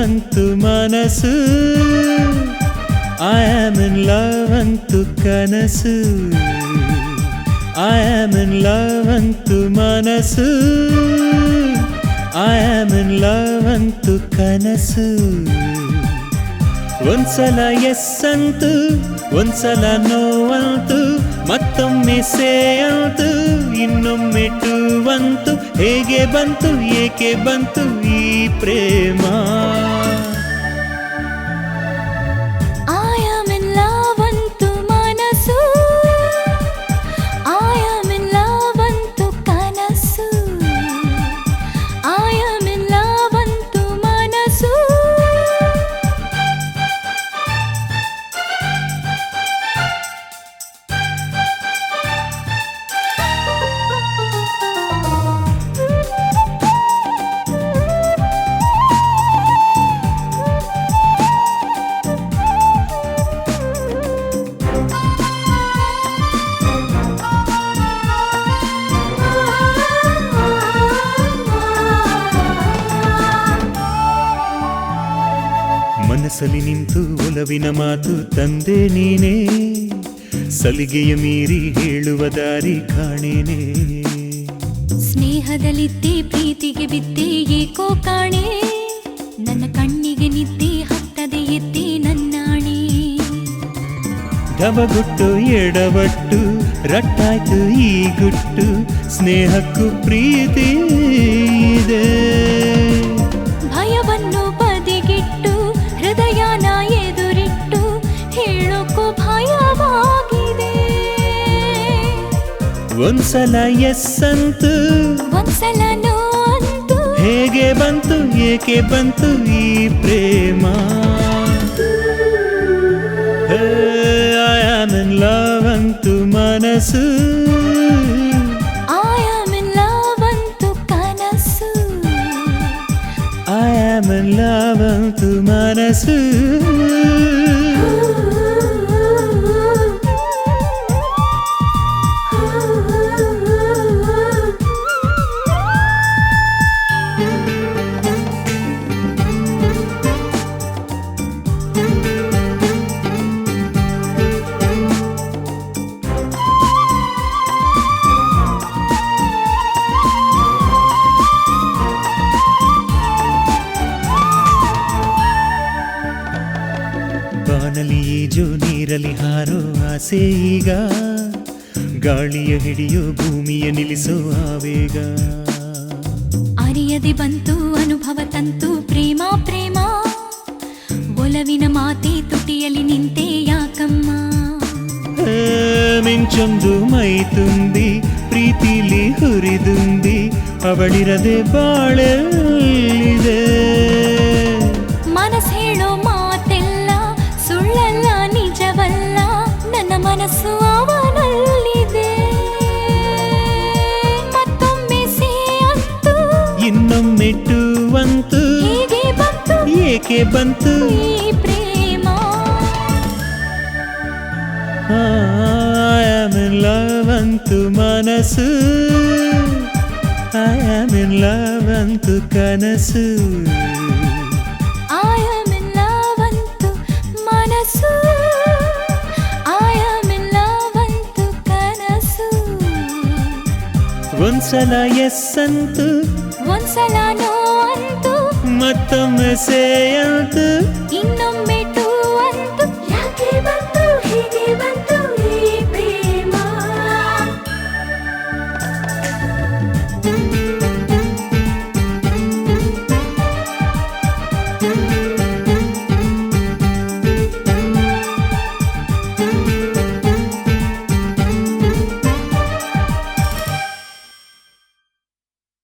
ಅಂತು ಮನಸ್ಸು I am in love ಅಂತು ಕನಸು I am in love ಅಂತು ಮನಸ್ಸು I am in love ಅಂತು ಕನಸು ಒಂದ್ಸಲ ಎಸ್ ಅಂತು ಒಂದ್ಸಲ ನೋ ಅಂತು ಮತ್ತೊಮ್ಮೆ ಸೇ ಅಂತು ಇನ್ನೊಮ್ಮೆ ಟು ಅಂತು ಹೇಗೆ ಬಂತು ಏಕೆ ಬಂತು ಈ ಪ್ರೇಮ ಮನಸ್ಸಲ್ಲಿ ನಿಂತು ಒಲವಿನ ಮಾತು ತಂದೆ ನೀನೇ ಸಲಿಗೆಯ ಮೀರಿ ಹೇಳುವ ದಾರಿ ಕಾಣೇನೆ ಸ್ನೇಹದಲ್ಲಿದ್ದೆ ಪ್ರೀತಿಗೆ ಬಿದ್ದೆ ಏಕೋ ಕಾಣೆ ನನ್ನ ಕಣ್ಣಿಗೆ ನಿದ್ದೆ ಹತ್ತದೆ ಎದ್ದೆ ನನ್ನಾಣೆ ಢವಗುಟ್ಟು ಎಡವಟ್ಟು ರಟ್ಟಾಯ್ತು ಈ ಗುಟ್ಟು ಸ್ನೇಹಕ್ಕೂ ಪ್ರೀತಿ ಇದೆ ಭಯವನ್ನು ಬದಿಗಿಟ್ಟು ಹೃದಯನ ಎದುರಿಟ್ಟು ಹೇಳೋಕ್ಕೂ ಭಯವಾಗಿದೆ ಒಂದ್ಸಲ ಎಸ್ ಅಂತು ಒಂದ್ಸಲ ನೋ ಅಂತು ಹೇಗೆ ಬಂತು ಏಕೆ ಬಂತು ಈ ಪ್ರೇಮ I am in love ಅಂತು ಮನಸ್ಸು I am in love ಅಂತು ಕನಸು I am in love ಅಂತು ಮನಸ್ಸು ಬಾನಲಿ ಈಜು ನೀರಲಿ ಹಾರೋ ಆಸೆ ಈಗ ಗಾಳಿಯ ಹಿಡಿಯೋ ಭೂಮಿಯ ನಿಲ್ಲಿಸೋ ಆವೇಗ ಅರಿಯದೆ ಬಂತು ಅನುಭವ ತಂತು ಪ್ರೇಮ ಪ್ರೇಮ ಒಲವಿನ ಮಾತೆ ತುಟಿಯಲ್ಲಿ ನಿಂತೆ ಯಾಕಮ್ಮ ಮಿಂಚೊಂದು ಮೈ ತುಂಬಿ ಪ್ರೀತಿಲಿ ಹುರಿದುಂಬಿ ಅವಳಿರದೆ ಬಾಳೆಲ್ಲಿದೆ ಮನಸ್ಸು ಹೇಳೋ ಮಾತೆಲ್ಲ ಸುಳ್ಳಲ್ಲ ನಿಜವಲ್ಲ ನನ್ನ ಮನಸ್ಸು ಅವನಲ್ಲಿದೆ ಮತ್ತೊಮ್ಮೆ ಸೇ ಅಂತು ಇನ್ನೊಮ್ಮೆ ಟು ಅಂತು ಹೇಗೆ ಬಂತು ಏಕೆ ಬಂತು ಈ ಪ್ರೇಮ I am in love ಅಂತು ಮನಸ್ಸು I am in love ಅಂತು ಕನಸು I am in love ಅಂತು ಮನಸ್ಸು I am in love ಅಂತು ಕನಸು ಒಂದ್ಸಲ ಎಸ್ ಅಂತು ಒಂದ್ಸಲ ನೋ ಅಂತು ಮತ್ತೊಮ್ಮೆ ಸೇ ಅಂತು ಇನ್ನೊಮ್ಮೆ